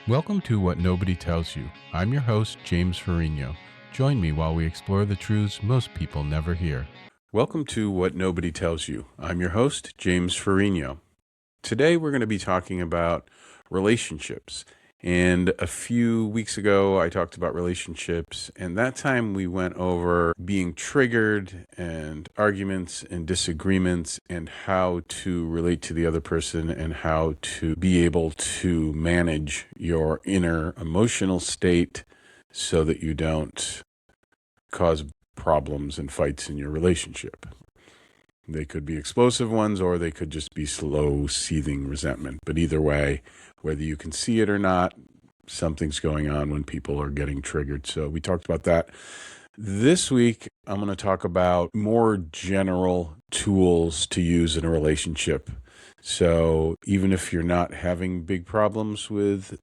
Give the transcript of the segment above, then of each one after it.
Welcome to What Nobody Tells You. I'm your host, James Ferrigno. Join me while we explore the truths most people never hear. Welcome to What Nobody Tells You. I'm your host, James Ferrigno. Today we're going to be talking about relationships. And a few weeks ago, I talked about relationships, and that time we went over being triggered and arguments and disagreements and how to relate to the other person and how to be able to manage your inner emotional state so that you don't cause problems and fights in your relationship. They could be explosive ones, or they could just be slow, seething resentment. But either way, whether you can see it or not, something's going on when people are getting triggered. So we talked about that. This week, I'm going to talk about more general tools to use in a relationship. So even if you're not having big problems with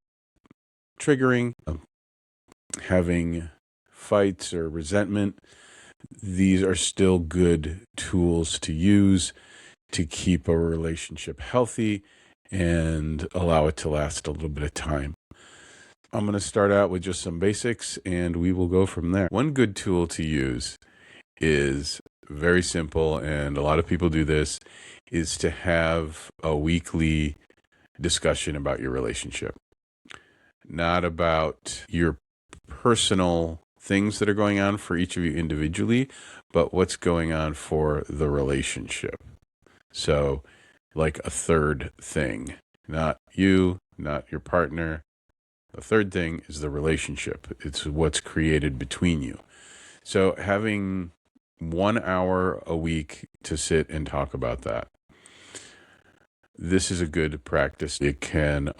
triggering, having fights or resentment, these are still good tools to use to keep a relationship healthy and allow it to last a little bit of time. I'm going to start out with just some basics and we will go from there. One good tool to use is very simple, and a lot of people do this, is to have a weekly discussion about your relationship. Not about your personal things that are going on for each of you individually, but what's going on for the relationship. So, like a third thing, not you, not your partner. The third thing is the relationship. It's what's created between you. So having 1 hour a week to sit and talk about that. This is a good practice. It can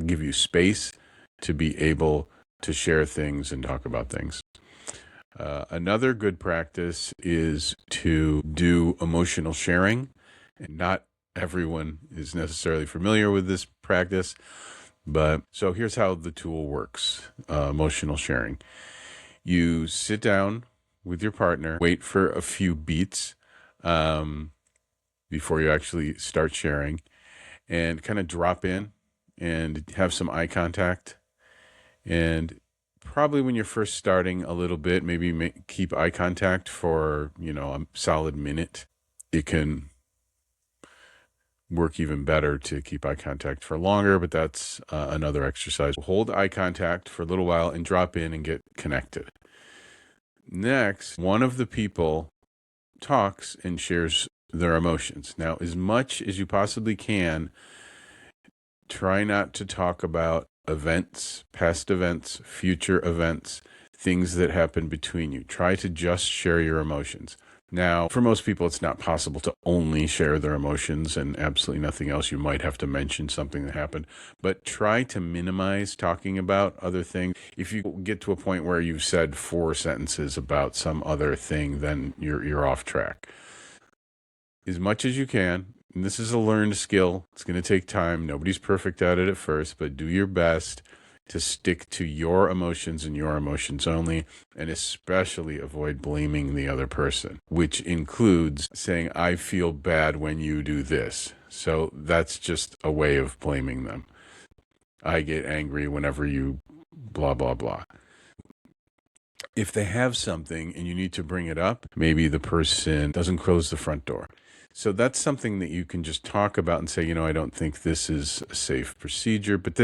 give you space to be able to share things and talk about things. Another good practice is to do emotional sharing. And not everyone is necessarily familiar with this practice, but so here's how the tool works, emotional sharing. You sit down with your partner, wait for a few beats before you actually start sharing, and kind of drop in and have some eye contact. And probably when you're first starting a little bit, maybe keep eye contact for, a solid minute. It can work even better to keep eye contact for longer, but that's another exercise. Hold eye contact for a little while and drop in and get connected. Next, one of the people talks and shares their emotions. Now, as much as you possibly can, try not to talk about events, past events, future events, things that happen between you. Try to just share your emotions. Now, for most people, it's not possible to only share their emotions and absolutely nothing else. You might have to mention something that happened, but try to minimize talking about other things. If you get to a point where you've said 4 sentences about some other thing, then you're off track. As much as you can, and this is a learned skill. It's going to take time. Nobody's perfect at it at first, but do your best to stick to your emotions and your emotions only, and especially avoid blaming the other person, which includes saying, I feel bad when you do this. So that's just a way of blaming them. I get angry whenever you blah, blah, blah. If they have something and you need to bring it up, maybe the person doesn't close the front door. So that's something that you can just talk about and say, I don't think this is a safe procedure, but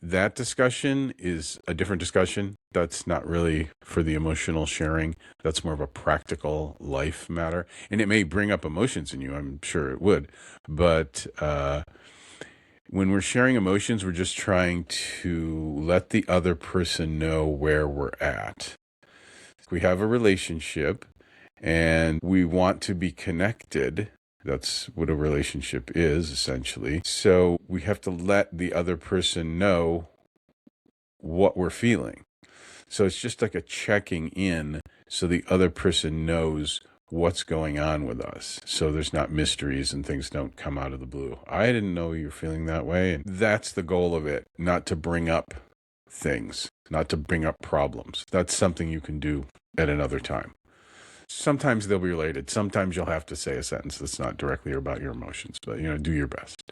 that discussion is a different discussion. That's not really for the emotional sharing. That's more of a practical life matter. And it may bring up emotions in you. I'm sure it would. But when we're sharing emotions, we're just trying to let the other person know where we're at. We have a relationship and we want to be connected. That's what a relationship is, essentially. So we have to let the other person know what we're feeling. So it's just like a checking in so the other person knows what's going on with us. So there's not mysteries and things don't come out of the blue. I didn't know you were feeling that way. And that's the goal of it, not to bring up things, not to bring up problems. That's something you can do at another time. Sometimes they'll be related. Sometimes you'll have to say a sentence that's not directly about your emotions, but do your best.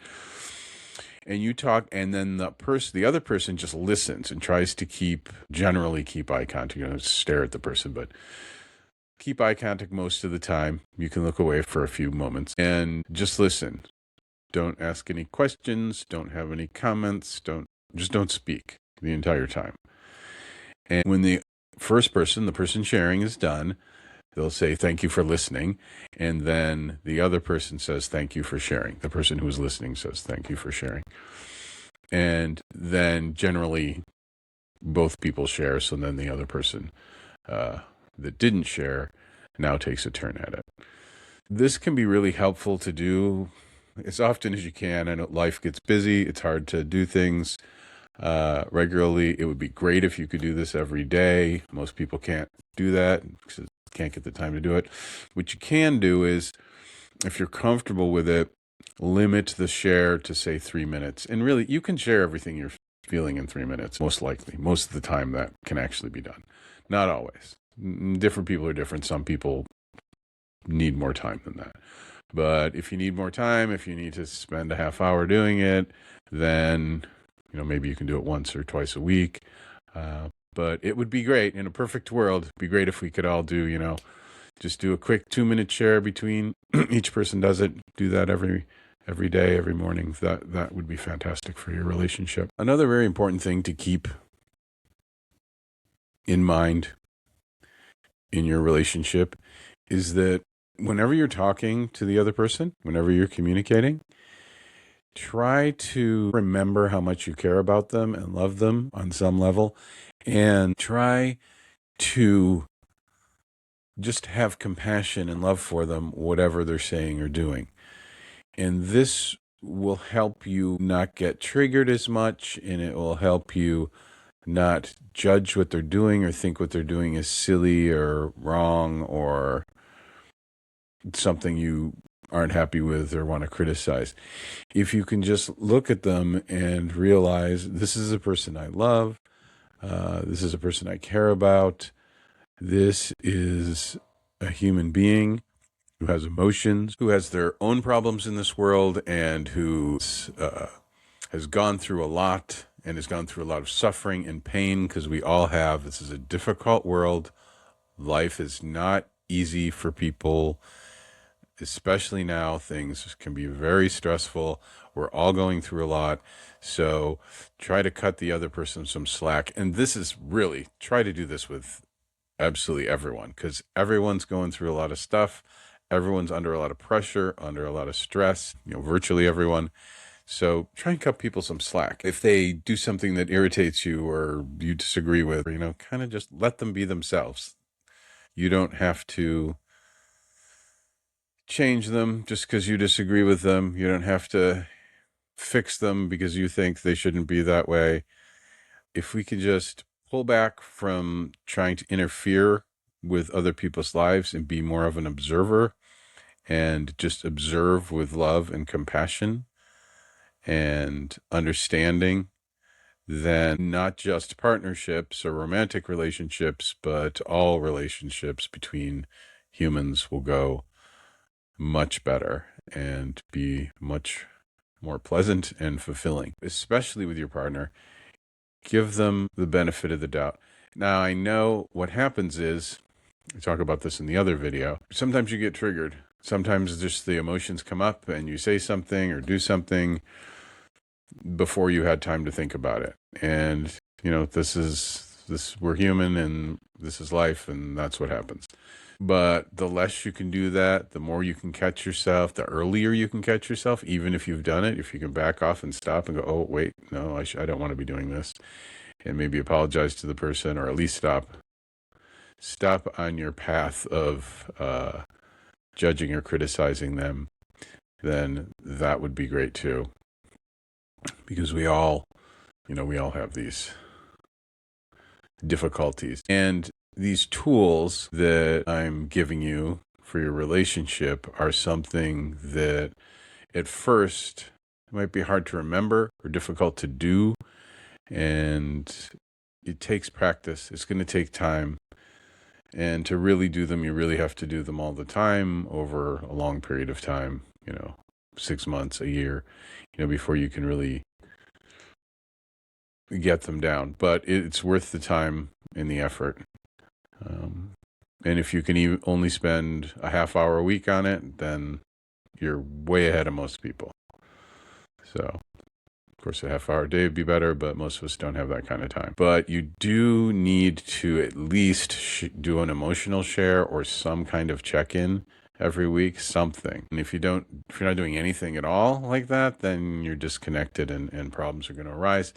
and you talk, and then the other person just listens and tries to generally keep eye contact. You don't stare at the person, but keep eye contact most of the time. You can look away for a few moments and just listen. Don't ask any questions. Don't have any comments. Don't speak the entire time. And when the first person, the person sharing, is done, they'll say, thank you for listening. And then the other person says, thank you for sharing. The person who is listening says, thank you for sharing. And then generally both people share. So then the other person that didn't share now takes a turn at it. This can be really helpful to do as often as you can. I know life gets busy. It's hard to do things regularly. It would be great if you could do this every day. Most people can't do that because they can't get the time to do it. What you can do is, if you're comfortable with it, limit the share to, say, 3 minutes. And really, you can share everything you're feeling in 3 minutes, most likely. Most of the time that can actually be done. Not always. Different people are different. Some people need more time than that. But if you need more time, if you need to spend a half hour doing it, then maybe you can do it once or twice a week. But it would be great in a perfect world. It'd be great if we could all do, just do a quick 2-minute share between each person does it. Do that every day, every morning. That would be fantastic for your relationship. Another very important thing to keep in mind in your relationship is that whenever you're talking to the other person, whenever you're communicating, try to remember how much you care about them and love them on some level, and try to just have compassion and love for them, whatever they're saying or doing. And this will help you not get triggered as much, and it will help you not judge what they're doing or think what they're doing is silly or wrong or something you aren't happy with or want to criticize. If you can just look at them and realize, this is a person I love, this is a person I care about, this is a human being who has emotions, who has their own problems in this world, and who has gone through a lot and has gone through a lot of suffering and pain, because we all have. This is a difficult world. Life is not easy for people. Especially now, things can be very stressful. We're all going through a lot. So try to cut the other person some slack. And this is really, try to do this with absolutely everyone, because everyone's going through a lot of stuff. Everyone's under a lot of pressure, under a lot of stress, virtually everyone. So try and cut people some slack. If they do something that irritates you or you disagree with, kind of just let them be themselves. You don't have to change them just because you disagree with them. You don't have to fix them because you think they shouldn't be that way. If we can just pull back from trying to interfere with other people's lives and be more of an observer and just observe with love and compassion and understanding, then not just partnerships or romantic relationships, but all relationships between humans will go much better and be much more pleasant and fulfilling, especially with your partner. Give them the benefit of the doubt. Now, I know what happens is, I talk about this in the other video, sometimes you get triggered. Sometimes just the emotions come up and you say something or do something before you had time to think about it. And, we're human and this is life, and that's what happens. But the less you can do that, the more you can catch yourself, the earlier you can catch yourself, even if you've done it, if you can back off and stop and go, oh, wait, no, I don't want to be doing this. And maybe apologize to the person, or at least stop on your path of judging or criticizing them, then that would be great too. Because we all have these difficulties. And these tools that I'm giving you for your relationship are something that at first might be hard to remember or difficult to do. And it takes practice. It's going to take time. And to really do them, you really have to do them all the time over a long period of time, 6 months, a year, before you can really get them down, but it's worth the time and the effort. And if you can only spend a half hour a week on it, then you're way ahead of most people. So, of course, a half hour a day would be better, but most of us don't have that kind of time. But you do need to at least do an emotional share or some kind of check-in every week, something. And if you're not doing anything at all like that, then you're disconnected and problems are going to arise.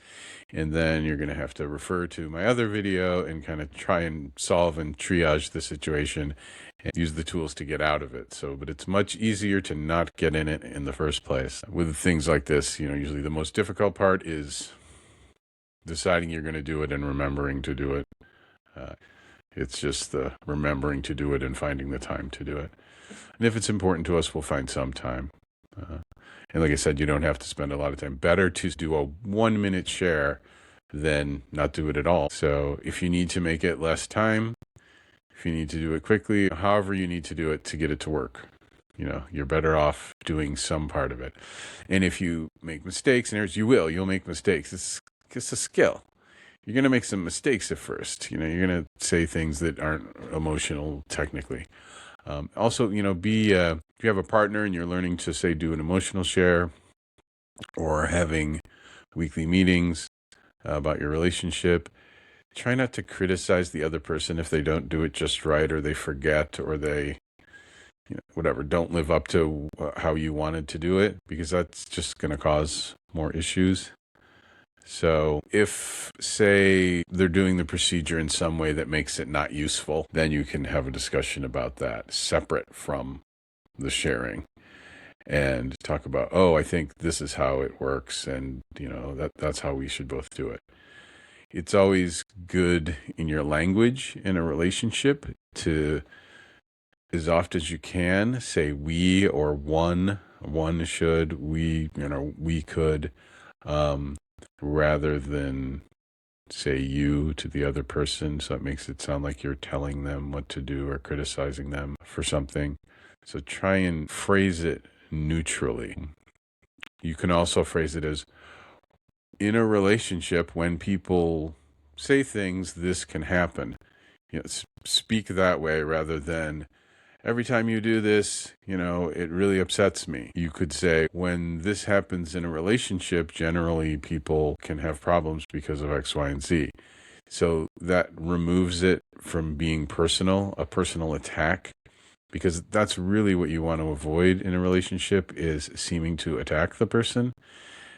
And then you're going to have to refer to my other video and kind of try and solve and triage the situation and use the tools to get out of it. But it's much easier to not get in it in the first place. With things like this, usually the most difficult part is deciding you're going to do it and remembering to do it. It's just the remembering to do it and finding the time to do it. And if it's important to us, we'll find some time. And like I said, you don't have to spend a lot of time. Better to do a 1 minute share than not do it at all. So if you need to make it less time, if you need to do it quickly, however you need to do it to get it to work, you're better off doing some part of it. And if you make mistakes and errors, you'll make mistakes. It's a skill. You're going to make some mistakes at first. You're going to say things that aren't emotional technically. Also, if you have a partner and you're learning to do an emotional share or having weekly meetings about your relationship, try not to criticize the other person if they don't do it just right or they forget or they, don't live up to how you wanted to do it, because that's just going to cause more issues. So if, say, they're doing the procedure in some way that makes it not useful, then you can have a discussion about that separate from the sharing and talk about, I think this is how it works, and, that's how we should both do it. It's always good in your language in a relationship to, as often as you can, say we or one should, we could, rather than say you to the other person. So it makes it sound like you're telling them what to do or criticizing them for something. So try and phrase it neutrally. You can also phrase it as, in a relationship, when people say things, this can happen. Speak that way rather than, every time you do this, it really upsets me. You could say, when this happens in a relationship, generally people can have problems because of X, Y, and Z. So that removes it from being personal, a personal attack, because that's really what you want to avoid in a relationship, is seeming to attack the person.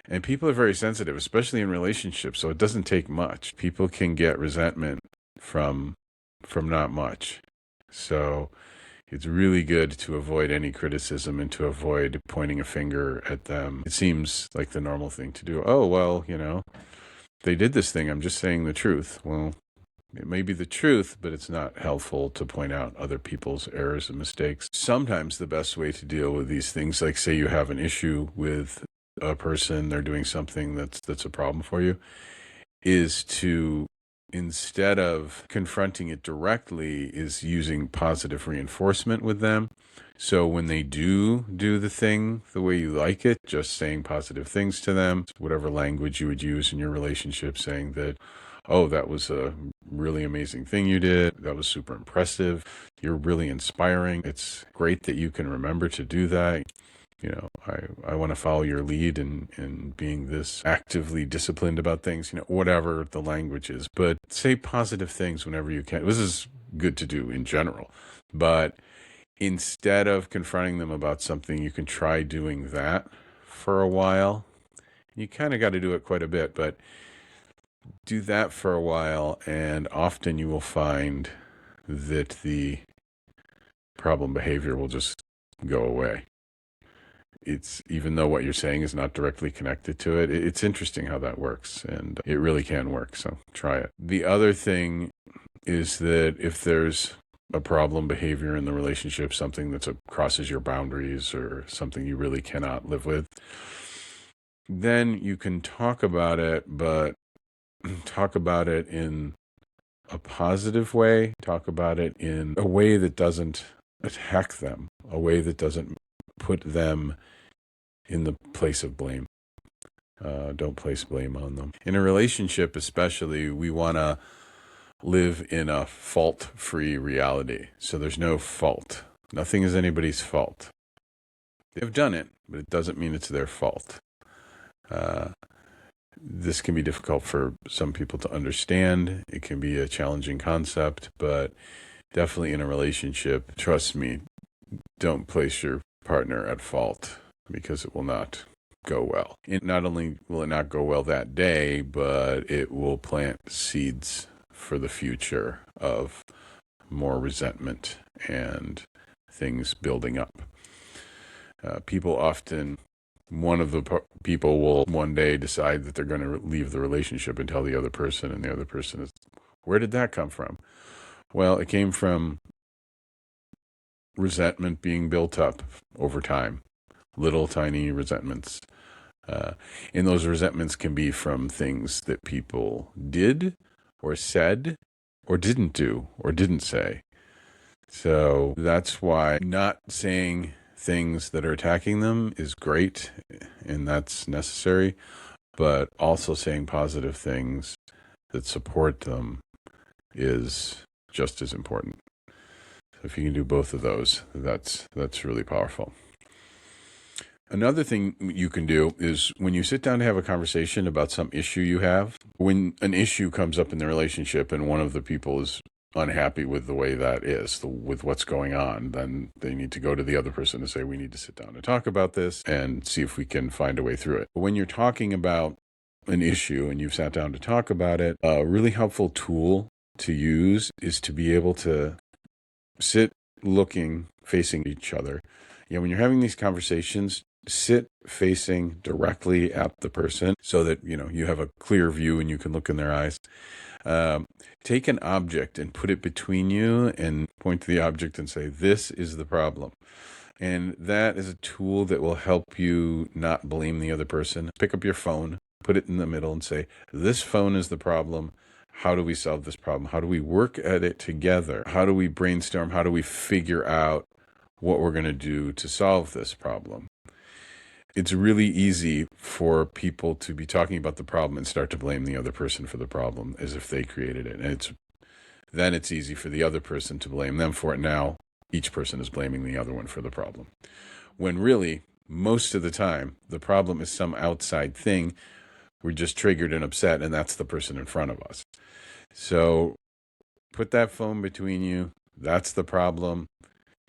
And people are very sensitive, especially in relationships, so it doesn't take much. People can get resentment from not much. So it's really good to avoid any criticism and to avoid pointing a finger at them. It seems like the normal thing to do. Oh, well, they did this thing. I'm just saying the truth. Well, it may be the truth, but it's not helpful to point out other people's errors and mistakes. Sometimes the best way to deal with these things, like say you have an issue with a person, they're doing something that's a problem for you, is to, instead of confronting it directly, is using positive reinforcement with them. So when they do the thing the way you like it, just saying positive things to them, whatever language you would use in your relationship, saying that, that was a really amazing thing you did. That was super impressive. You're really inspiring. It's great that you can remember to do that. I want to follow your lead in being this actively disciplined about things, whatever the language is. But say positive things whenever you can. This is good to do in general. But instead of confronting them about something, you can try doing that for a while. You kind of got to do it quite a bit, but do that for a while, and often you will find that the problem behavior will just go away. It's, even though what you're saying is not directly connected to it, it's interesting how that works, and it really can work. So try it. The other thing is that if there's a problem behavior in the relationship, something that crosses your boundaries or something you really cannot live with, then you can talk about it, but talk about it in a positive way. Talk about it in a way that doesn't attack them, a way that doesn't put them in the place of blame. Don't place blame on them. In a relationship, especially, we want to live in a fault-free reality. So there's no fault. Nothing is anybody's fault. They've done it, but it doesn't mean it's their fault. This can be difficult for some people to understand. It can be a challenging concept, but definitely in a relationship, trust me, don't place your partner at fault, because it will not go well. Not only will it not go well that day, but it will plant seeds for the future of more resentment and things building up. People often, one of the people will one day decide that they're going to leave the relationship and tell the other person, and the other person is, where did that come from? Well, it came from resentment being built up over time, little tiny resentments. And those resentments can be from things that people did or said or didn't do or didn't say. So that's why not saying things that are attacking them is great, and that's necessary, but also saying positive things that support them is just as important. So if you can do both of those, that's really powerful. Another thing you can do is when you sit down to have a conversation about some issue you have, when an issue comes up in the relationship and one of the people is unhappy with the way that is, with what's going on, then they need to go to the other person and say, we need to sit down and talk about this and see if we can find a way through it. But when you're talking about an issue and you've sat down to talk about it, a really helpful tool to use is to be able to sit facing each other. When you're having these conversations, sit facing directly at the person so that, you have a clear view and you can look in their eyes. Take an object and put it between you and point to the object and say, this is the problem. And that is a tool that will help you not blame the other person. Pick up your phone, put it in the middle and say, this phone is the problem. How do we solve this problem? How do we work at it together? How do we brainstorm? How do we figure out what we're going to do to solve this problem? It's really easy for people to be talking about the problem and start to blame the other person for the problem as if they created it. And then it's easy for the other person to blame them for it. Now, each person is blaming the other one for the problem. When really, most of the time, the problem is some outside thing. We're just triggered and upset, and that's the person in front of us. So put that phone between you. That's the problem.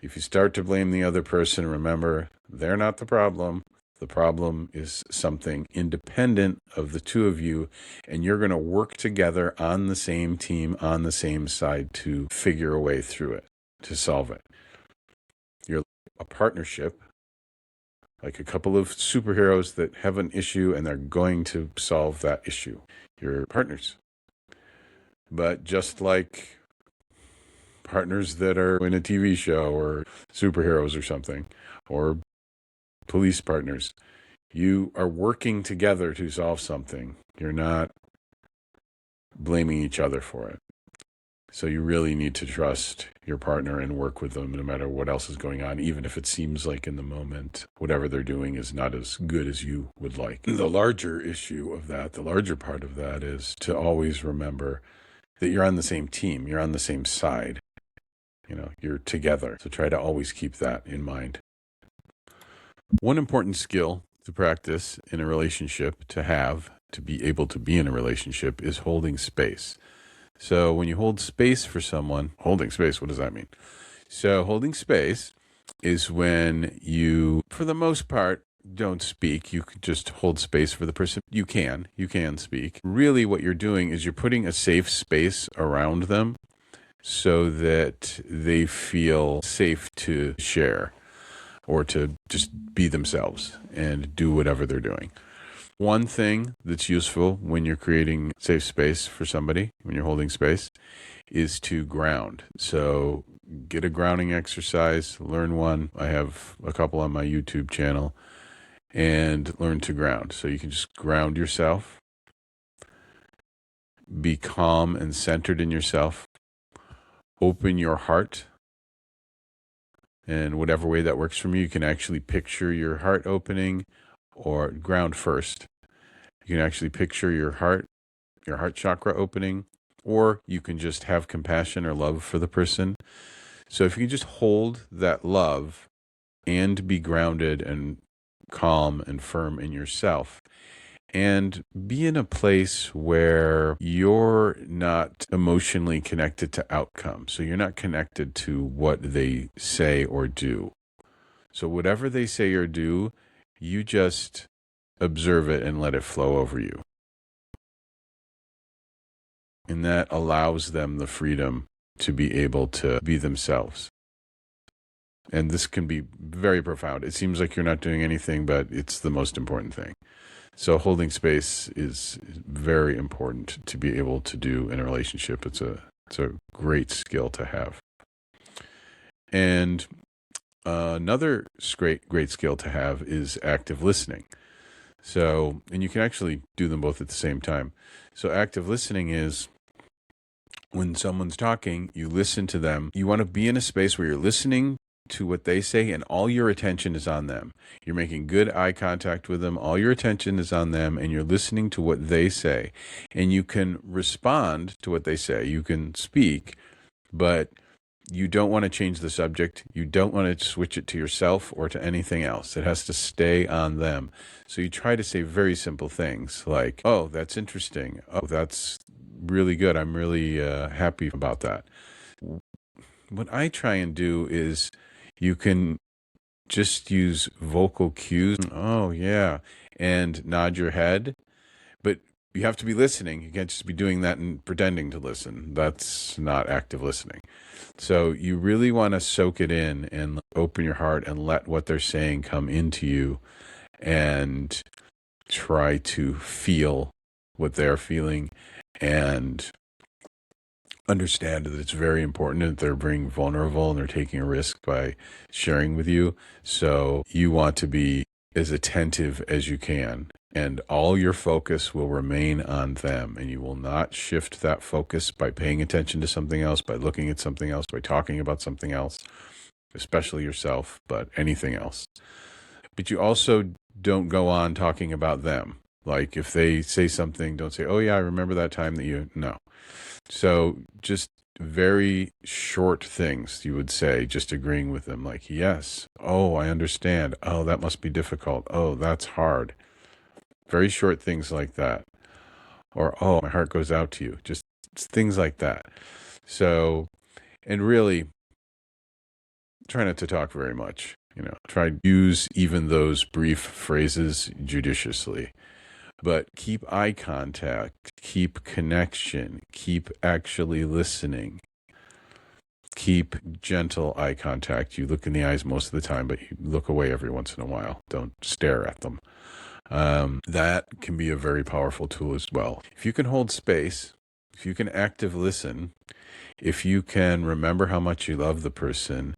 If you start to blame the other person, remember, they're not the problem. The problem is something independent of the two of you, and you're going to work together on the same team, on the same side to figure a way through it, to solve it. You're a partnership, like a couple of superheroes that have an issue and they're going to solve that issue. You're partners. But just like partners that are in a TV show or superheroes or something, or police partners, you are working together to solve something. You're not blaming each other for it. So you really need to trust your partner and work with them no matter what else is going on, even if it seems like in the moment, whatever they're doing is not as good as you would like. The larger issue of that, the larger part of that is to always remember that you're on the same team. You're on the same side. You're together. So try to always keep that in mind. One important skill to practice in a relationship, to be able to be in a relationship, is holding space. So when you hold space for someone, holding space, what does that mean? So holding space is when you, for the most part, don't speak. You can just hold space for the person. You can speak. Really what you're doing is you're putting a safe space around them so that they feel safe to share or to just be themselves and do whatever they're doing. One thing that's useful when you're creating safe space for somebody, when you're holding space, is to ground. So get a grounding exercise, learn one. I have a couple on my YouTube channel, and learn to ground. So you can just ground yourself, be calm and centered in yourself, open your heart. And whatever way that works for me, you can actually picture your heart opening or ground first. You can actually picture your heart chakra opening, or you can just have compassion or love for the person. So if you can just hold that love and be grounded and calm and firm in yourself, and be in a place where you're not emotionally connected to outcome. So you're not connected to what they say or do. So whatever they say or do, you just observe it and let it flow over you. And that allows them the freedom to be able to be themselves. And this can be very profound. It seems like you're not doing anything, but it's the most important thing. So holding space is very important to be able to do in a relationship. It's a great skill to have. And another great skill to have is active listening. So, and you can actually do them both at the same time. So active listening is when someone's talking, you listen to them. You want to be in a space where you're listening to what they say and all your attention is on them. You're making good eye contact with them. All your attention is on them and you're listening to what they say. And you can respond to what they say. You can speak, but you don't want to change the subject. You don't want to switch it to yourself or to anything else. It has to stay on them. So you try to say very simple things like, oh, that's interesting. Oh, that's really good. I'm really happy about that. What I try and do is you can just use vocal cues. Oh, yeah. And nod your head. But you have to be listening. You can't just be doing that and pretending to listen. That's not active listening. So you really want to soak it in and open your heart and let what they're saying come into you and try to feel what they're feeling and understand that it's very important that they're being vulnerable and they're taking a risk by sharing with you. So you want to be as attentive as you can, and all your focus will remain on them, and you will not shift that focus by paying attention to something else, by looking at something else, by talking about something else, especially yourself, but anything else. But you also don't go on talking about them. Like if they say something, don't say, oh yeah, I remember that time that you, no. So just very short things you would say, just agreeing with them, like, yes, oh, I understand. Oh, that must be difficult. Oh, that's hard. Very short things like that. Or, oh, my heart goes out to you. Just things like that. So, and really try not to talk very much. Try to use even those brief phrases judiciously. But keep eye contact, keep connection, keep actually listening, keep gentle eye contact. You look in the eyes most of the time, but you look away every once in a while. Don't stare at them. That can be a very powerful tool as well. If you can hold space, if you can active listen, if you can remember how much you love the person,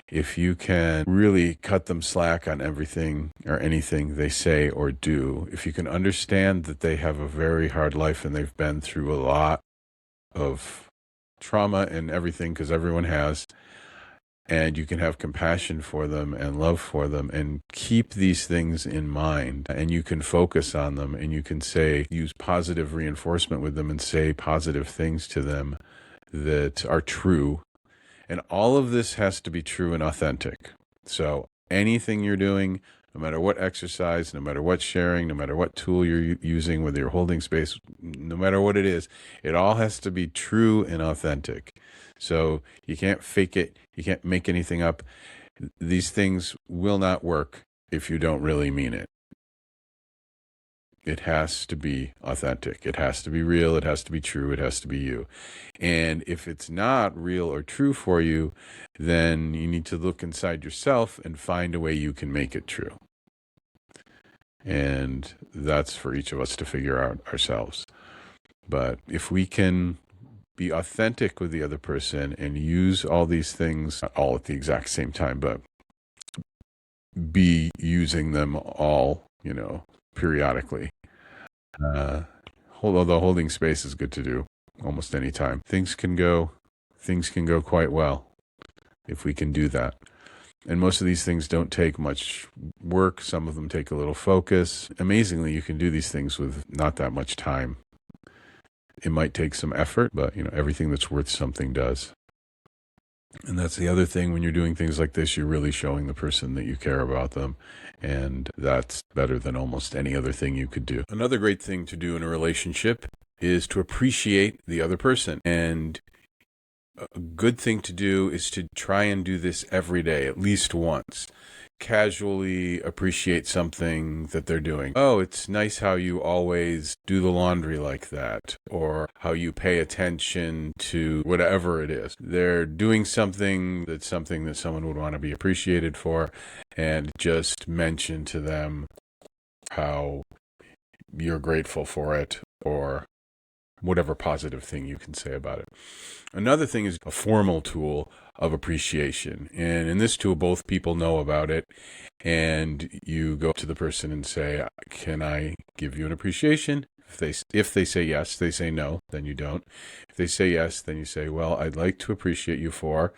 if you can really cut them slack on everything or anything they say or do, if you can understand that they have a very hard life and they've been through a lot of trauma and everything, because everyone has, and you can have compassion for them and love for them and keep these things in mind, and you can focus on them, and you can use positive reinforcement with them and say positive things to them that are true. And all of this has to be true and authentic. So anything you're doing, no matter what exercise, no matter what sharing, no matter what tool you're using, whether you're holding space, no matter what it is, it all has to be true and authentic. So you can't fake it. You can't make anything up. These things will not work if you don't really mean it. It has to be authentic. It has to be real. It has to be true. It has to be you. And if it's not real or true for you, then you need to look inside yourself and find a way you can make it true. And that's for each of us to figure out ourselves. But if we can be authentic with the other person and use all these things, not all at the exact same time, but be using them all, periodically. Although holding space is good to do almost any time. Things can go quite well if we can do that. And most of these things don't take much work. Some of them take a little focus. Amazingly, you can do these things with not that much time. It might take some effort, but everything that's worth something does. And that's the other thing. When you're doing things like this, you're really showing the person that you care about them. And that's better than almost any other thing you could do. Another great thing to do in a relationship is to appreciate the other person. And a good thing to do is to try and do this every day, at least once. Casually appreciate something that they're doing. Oh, it's nice how you always do the laundry like that, or how you pay attention to whatever it is. They're doing something that someone would want to be appreciated for, and just mention to them how you're grateful for it, or whatever positive thing you can say about it. Another thing is a formal tool of appreciation. And in this tool, both people know about it. And you go to the person and say, can I give you an appreciation? If they say yes, they say no, then you don't. If they say yes, then you say, well, I'd like to appreciate you for,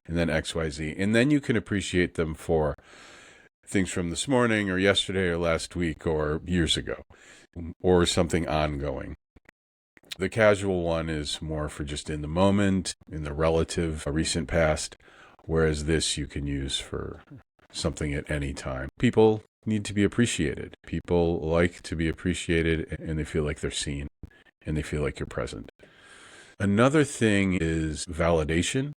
and then XYZ. And then you can appreciate them for things from this morning or yesterday or last week or years ago, or something ongoing. The casual one is more for just in the moment, in the relative recent past, whereas this you can use for something at any time. People need to be appreciated. People like to be appreciated, and they feel like they're seen, and they feel like you're present. Another thing is validation.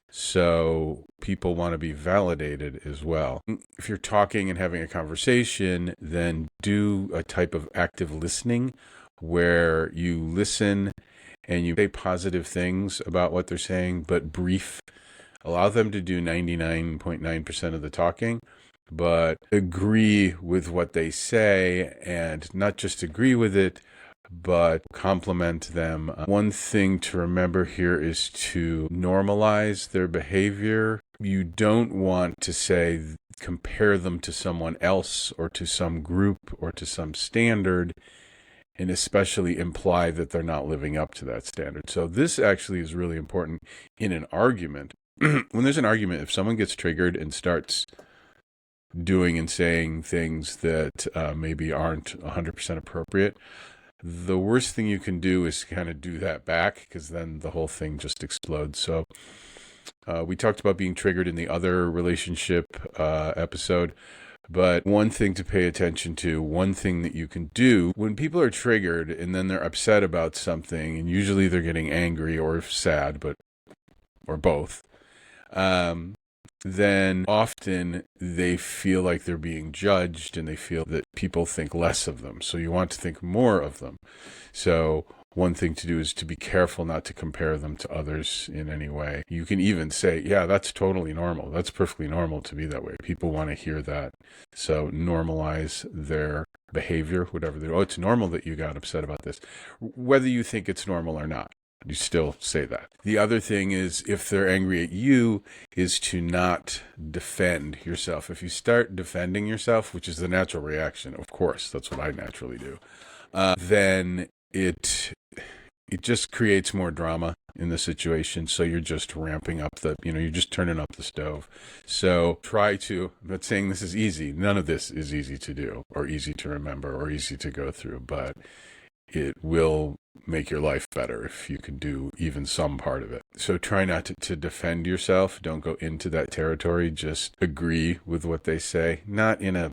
So people want to be validated as well. If you're talking and having a conversation, then do a type of active listening where you listen and you say positive things about what they're saying, but brief. Allow them to do 99.9% of the talking, but agree with what they say, and not just agree with it, but compliment them. One thing to remember here is to normalize their behavior. You don't want to say, compare them to someone else or to some group or to some standard, and especially imply that they're not living up to that standard. So this actually is really important in an argument. When there's an argument, if someone gets triggered and starts doing and saying things that maybe aren't 100% appropriate, the worst thing you can do is kind of do that back, because then the whole thing just explodes. So we talked about being triggered in the other relationship episode. But one thing to pay attention to, one thing that you can do when people are triggered and then they're upset about something, and usually they're getting angry or sad, or both, then often they feel like they're being judged, and they feel that people think less of them. So you want to think more of them. So one thing to do is to be careful not to compare them to others in any way. You can even say, yeah, that's totally normal. That's perfectly normal to be that way. People want to hear that. So normalize their behavior, whatever they're, it's normal that you got upset about this. Whether you think it's normal or not, you still say that. The other thing is, if they're angry at you, is to not defend yourself. If you start defending yourself, which is the natural reaction, of course, that's what I naturally do, then it just creates more drama in the situation. So you're just ramping up you're just turning up the stove. So I'm not saying this is easy. None of this is easy to do or easy to remember or easy to go through, but it will make your life better if you can do even some part of it. So try not to defend yourself. Don't go into that territory. Just agree with what they say, not in a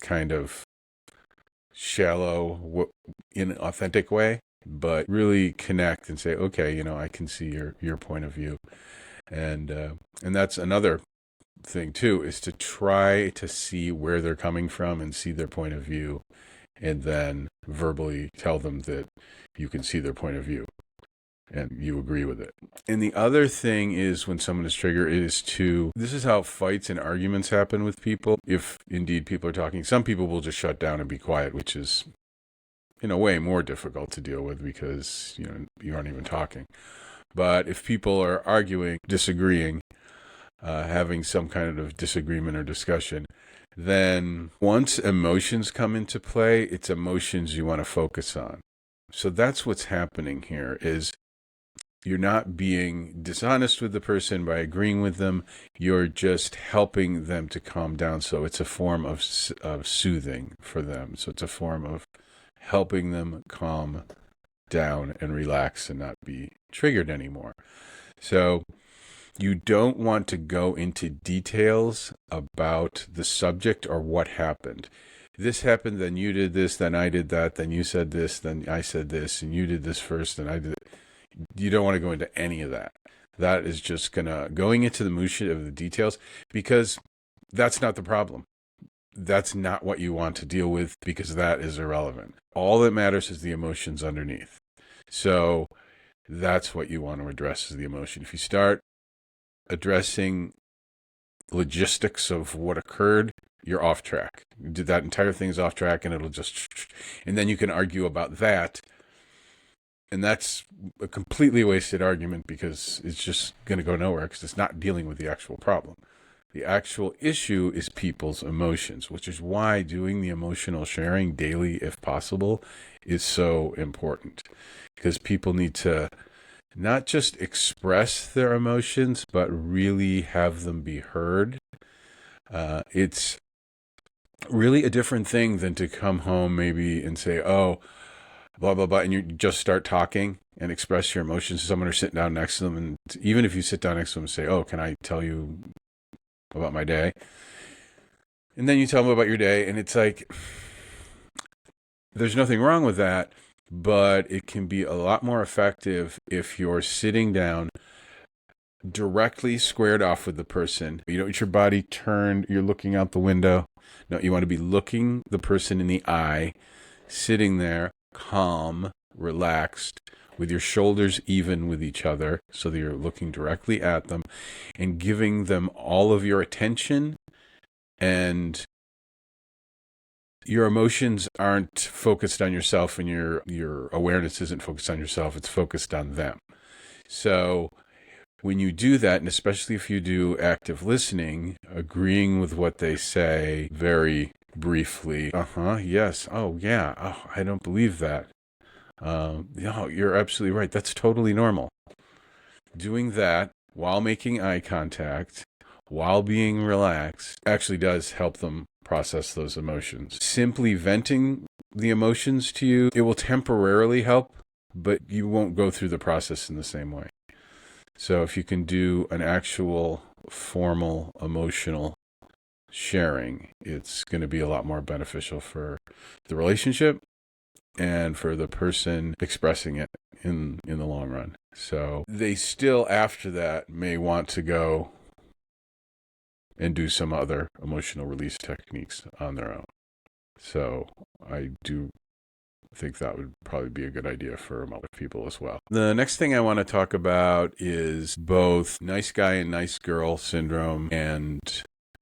kind of shallow, inauthentic way, but really connect and say, okay, I can see your point of view. And that's another thing too, is to try to see where they're coming from and see their point of view, and then verbally tell them that you can see their point of view and you agree with it. And the other thing is, when someone is triggered, this is how fights and arguments happen with people. If indeed people are talking, some people will just shut down and be quiet, which is in a way more difficult to deal with because you aren't even talking. But if people are arguing, disagreeing, having some kind of disagreement or discussion, then once emotions come into play, it's emotions you want to focus on. So that's what's happening here, is You're not being dishonest with the person by agreeing with them. You're just helping them to calm down. So it's a form of soothing for them. So it's a form of helping them calm down and relax and not be triggered anymore. So you don't want to go into details about the subject or what happened. This happened, then you did this, then I did that, then you said this, then I said this, and you did this first, and I did it. You don't want to go into any of that. That is just going into the minutia of the details, because that's not the problem. That's not what you want to deal with, because that is irrelevant. All that matters is the emotions underneath. So that's what you want to address, is the emotion. If you start addressing logistics of what occurred, you're off track. That entire thing is off track, and and then you can argue about that. And that's a completely wasted argument, because it's just going to go nowhere, because it's not dealing with the actual problem. The actual issue is people's emotions, which is why doing the emotional sharing daily, if possible, is so important. Because people need to not just express their emotions, but really have them be heard. It's really a different thing than to come home maybe and say, oh, blah, blah, blah, and you just start talking and express your emotions to someone, or sit down next to them. And even if you sit down next to them and say, oh, can I tell you about my day? And then you tell them about your day, and it's like, there's nothing wrong with that, but it can be a lot more effective if you're sitting down directly squared off with the person. You don't want your body turned, you're looking out the window. No, you want to be looking the person in the eye, sitting there, calm, relaxed, with your shoulders even with each other, so that you're looking directly at them and giving them all of your attention, and your emotions aren't focused on yourself, and your awareness isn't focused on yourself, it's focused on them. So when you do that, and especially if you do active listening, agreeing with what they say very briefly, yes, oh yeah, oh, I don't believe that. No, you're absolutely right. That's totally normal. Doing that while making eye contact, while being relaxed, actually does help them process those emotions. Simply venting the emotions to you, it will temporarily help, but you won't go through the process in the same way. So if you can do an actual formal emotional sharing, it's going to be a lot more beneficial for the relationship and for the person expressing it in the long run. So they still, after that, may want to go and do some other emotional release techniques on their own. So I do think that would probably be a good idea for a lot of people as well. The next thing I want to talk about is both nice guy and nice girl syndrome and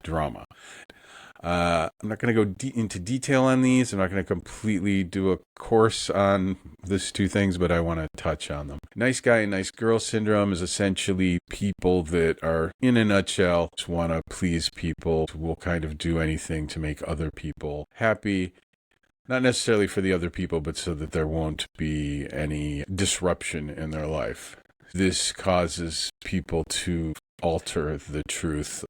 drama. I'm not going to go into detail on these. I'm not going to completely do a course on these two things, but I want to touch on them. Nice guy and nice girl syndrome is essentially people that are, in a nutshell, just want to please people, will kind of do anything to make other people happy. Not necessarily for the other people, but so that there won't be any disruption in their life. This causes people to alter the truth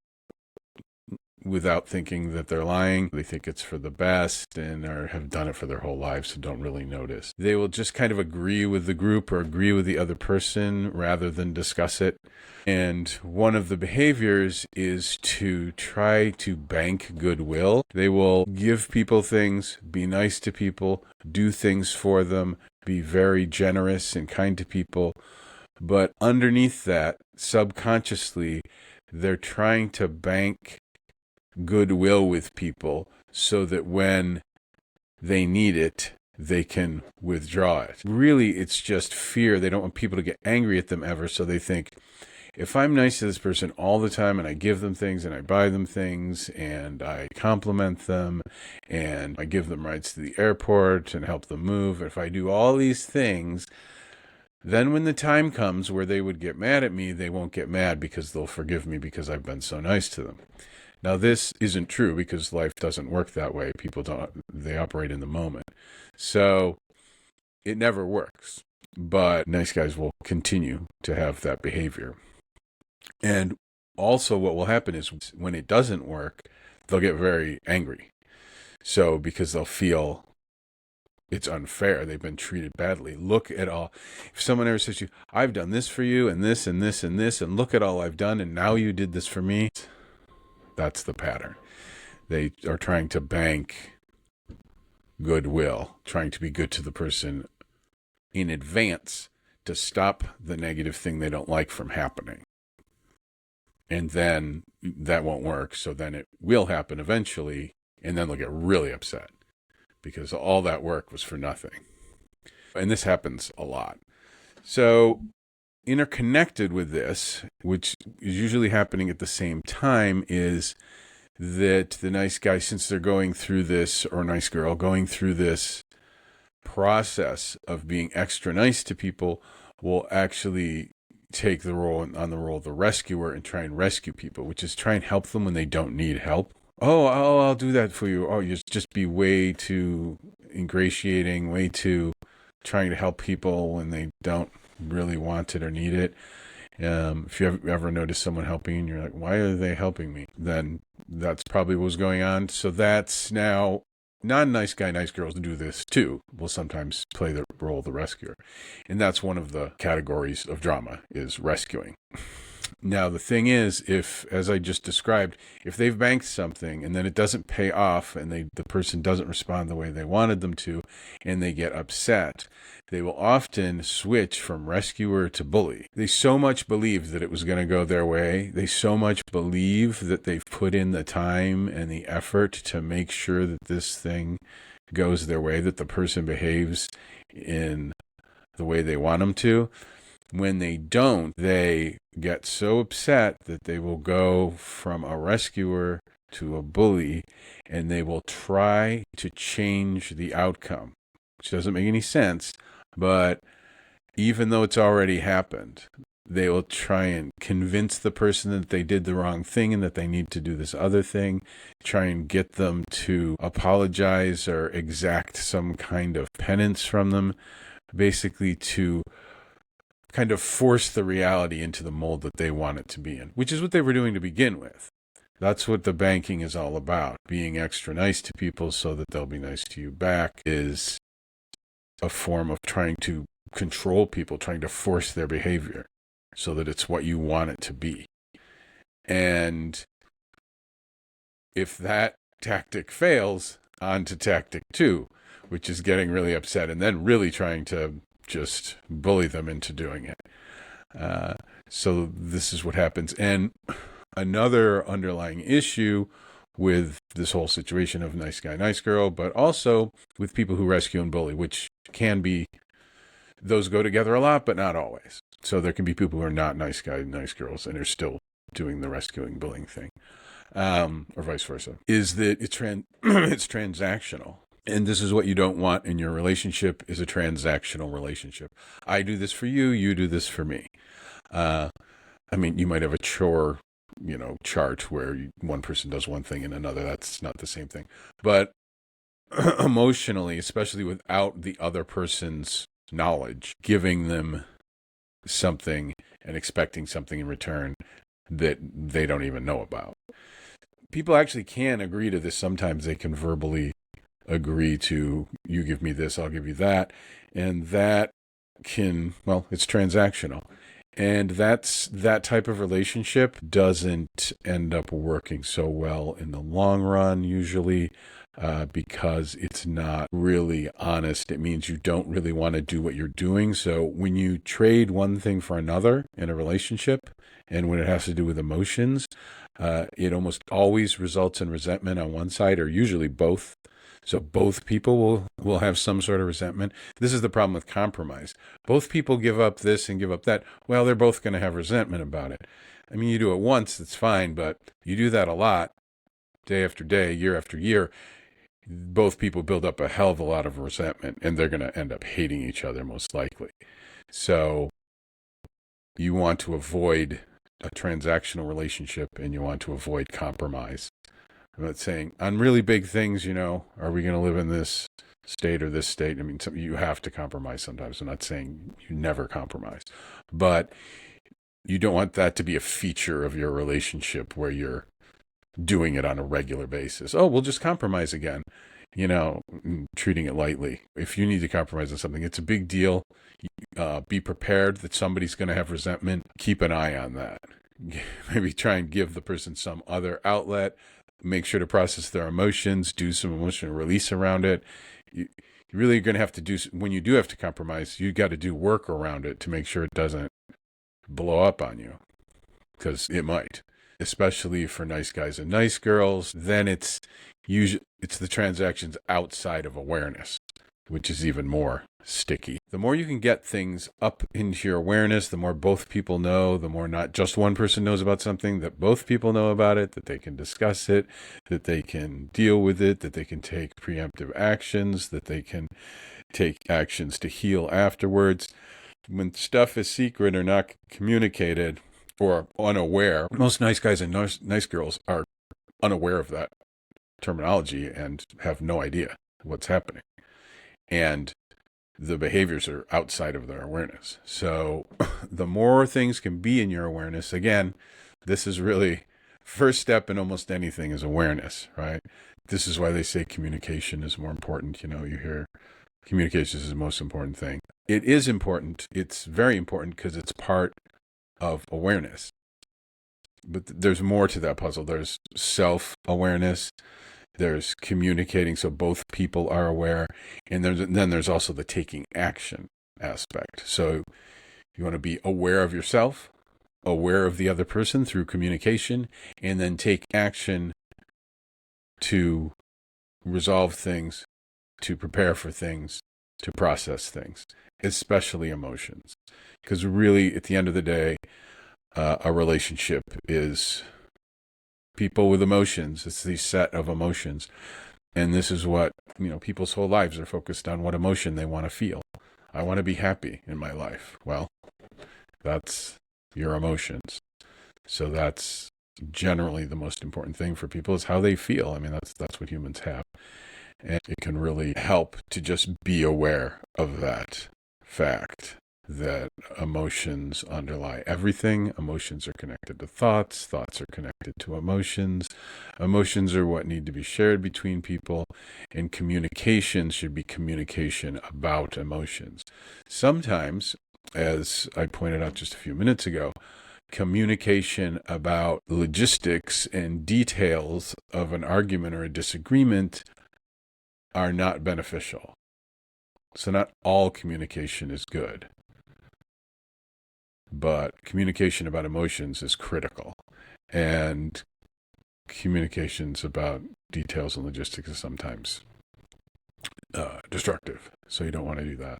without thinking that they're lying. They think it's for the best and have done it for their whole lives, so don't really notice. They will just kind of agree with the group or agree with the other person rather than discuss it. And one of the behaviors is to try to bank goodwill. They will give people things, be nice to people, do things for them, be very generous and kind to people. But underneath that, subconsciously, they're trying to bank goodwill with people so that when they need it, they can withdraw it. Really, it's just fear. They don't want people to get angry at them ever, so they think, if I'm nice to this person all the time and I give them things and I buy them things and I compliment them and I give them rides to the airport and help them move, if I do all these things, then when the time comes where they would get mad at me, they won't get mad because they'll forgive me because I've been so nice to them. Now, this isn't true because life doesn't work that way. People don't, they operate in the moment. So it never works. but nice guys will continue to have that behavior. And also what will happen is when it doesn't work, they'll get very angry. So because they'll feel it's unfair, they've been treated badly. Look at all, if someone ever says to you, I've done this for you and this and this and this, and look at all I've done, and now you did this for me. That's the pattern. They are trying to bank goodwill, trying to be good to the person in advance to stop the negative thing they don't like from happening. And then that won't work. So then it will happen eventually. And then they'll get really upset because all that work was for nothing. And this happens a lot. So interconnected with this, which is usually happening at the same time, is that the nice guy, since they're going through this, or nice girl going through this process of being extra nice to people, will actually take the role of the rescuer and try and rescue people, which is try and help them when they don't need help. Oh, I'll do that for you. Oh, you just be way too ingratiating, way too trying to help people when they don't really want it or need it. If you ever notice someone helping and you're like, why are they helping me? Then that's probably what was going on. So that's now non-nice guy, nice girls do this too. Will sometimes play the role of the rescuer. And that's one of the categories of drama, is rescuing. Now, the thing is, if, as I just described, if they've banked something and then it doesn't pay off and the person doesn't respond the way they wanted them to, and they get upset, they will often switch from rescuer to bully. They so much believe that it was going to go their way. They so much believe that they've put in the time and the effort to make sure that this thing goes their way, that the person behaves in the way they want them to. When they don't, they get so upset that they will go from a rescuer to a bully, and they will try to change the outcome, which doesn't make any sense. But even though it's already happened, they will try and convince the person that they did the wrong thing and that they need to do this other thing, try and get them to apologize or exact some kind of penance from them, basically to kind of force the reality into the mold that they want it to be in, which is what they were doing to begin with. That's what the banking is all about. Being extra nice to people so that they'll be nice to you back is a form of trying to control people, trying to force their behavior so that it's what you want it to be. And if that tactic fails, on to tactic 2, which is getting really upset and then really trying to just bully them into doing it. So this is what happens. And another underlying issue with this whole situation of nice guy, nice girl, but also with people who rescue and bully, which can be, those go together a lot, but not always. So there can be people who are not nice guy, nice girls, and are still doing the rescuing, bullying thing, or vice versa, is that it's transactional. And this is what you don't want in your relationship, is a transactional relationship. I do this for you, you do this for me. I mean, you might have a chore, chart where one person does one thing and another. That's not the same thing. But emotionally, especially without the other person's knowledge, giving them something and expecting something in return that they don't even know about. People actually can agree to this. Sometimes they can verbally agree to, you give me this, I'll give you that. And that can, it's transactional. And that type of relationship doesn't end up working so well in the long run, usually, because it's not really honest. It means you don't really want to do what you're doing. So when you trade one thing for another in a relationship, and when it has to do with emotions, it almost always results in resentment on one side, or usually both. So both people will have some sort of resentment. This is the problem with compromise. Both people give up this and give up that. Well, they're both going to have resentment about it. I mean, you do it once, that's fine, but you do that a lot, day after day, year after year, both people build up a hell of a lot of resentment, and they're going to end up hating each other most likely. So you want to avoid a transactional relationship, and you want to avoid compromise. I'm not saying on really big things, are we going to live in this state or this state? I mean, you have to compromise sometimes. I'm not saying you never compromise, but you don't want that to be a feature of your relationship where you're doing it on a regular basis. Oh, we'll just compromise again, treating it lightly. If you need to compromise on something, it's a big deal. Be prepared that somebody's going to have resentment. Keep an eye on that. Maybe try and give the person some other outlet. Make sure to process their emotions. Do some emotional release around it. You really are going to have to do, when you do have to compromise, you got to do work around it to make sure it doesn't blow up on you, because it might, especially for nice guys and nice girls. Then it's the transactions outside of awareness, which is even more sticky. The more you can get things up into your awareness, the more both people know, the more not just one person knows about something, that both people know about it, that they can discuss it, that they can deal with it, that they can take preemptive actions, that they can take actions to heal afterwards. When stuff is secret or not communicated or unaware, most nice guys and nice girls are unaware of that terminology and have no idea what's happening. And the behaviors are outside of their awareness. So the more things can be in your awareness, again, this is really first step in almost anything is awareness, right? This is why they say communication is more important. You hear communication is the most important thing. It is important. It's very important because it's part of awareness. But there's more to that puzzle. There's self-awareness. There's communicating so both people are aware. And then there's also the taking action aspect. So you want to be aware of yourself, aware of the other person through communication, and then take action to resolve things, to prepare for things, to process things, especially emotions. Because really, at the end of the day, a relationship is people with emotions. It's the set of emotions. And this is what, people's whole lives are focused on, what emotion they want to feel. I want to be happy in my life. Well, that's your emotions. So that's generally the most important thing for people, is how they feel. I mean, that's what humans have. And it can really help to just be aware of that fact, that emotions underlie everything. Emotions are connected to thoughts. Thoughts are connected to emotions. Emotions are what need to be shared between people. And communication should be communication about emotions. Sometimes, as I pointed out just a few minutes ago, communication about logistics and details of an argument or a disagreement are not beneficial. So not all communication is good, but communication about emotions is critical, and communications about details and logistics is sometimes destructive. So you don't want to do that.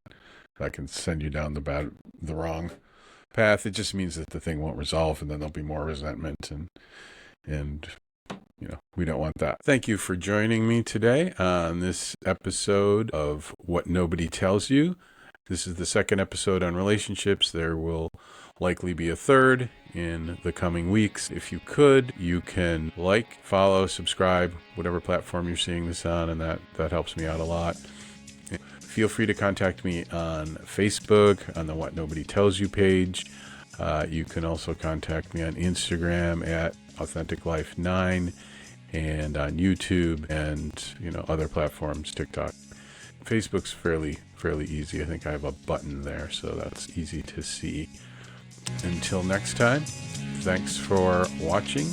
That can send you down the wrong path. It just means that the thing won't resolve, and then there'll be more resentment, and we don't want that. Thank you for joining me today on this episode of What Nobody Tells You. This is the second episode on relationships. There will likely be a third in the coming weeks. If you could, you can follow, subscribe, whatever platform you're seeing this on, and that helps me out a lot. Feel free to contact me on Facebook, on the What Nobody Tells You page. You can also contact me on Instagram at AuthenticLife9, and on YouTube and other platforms, TikTok. Facebook's fairly easy. I think I have a button there, so that's easy to see. Until next time, thanks for watching,